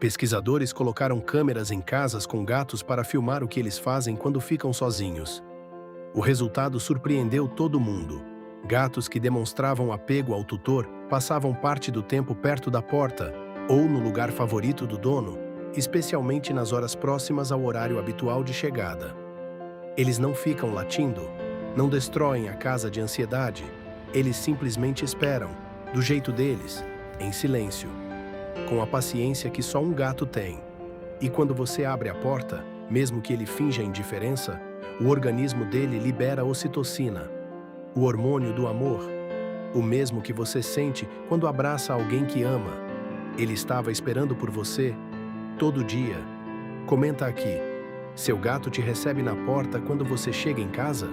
Pesquisadores colocaram câmeras em casas com gatos para filmar o que eles fazem quando ficam sozinhos. O resultado surpreendeu todo mundo. Gatos que demonstravam apego ao tutor passavam parte do tempo perto da porta ou no lugar favorito do dono, especialmente nas horas próximas ao horário habitual de chegada. Eles não ficam latindo, não destroem a casa de ansiedade, eles simplesmente esperam, do jeito deles, em silêncio, com a paciência que só um gato tem. E quando você abre a porta, mesmo que ele finja indiferença, o organismo dele libera ocitocina, o hormônio do amor, o mesmo que você sente quando abraça alguém que ama. Ele estava esperando por você, todo dia. Comenta aqui. Seu gato te recebe na porta quando você chega em casa?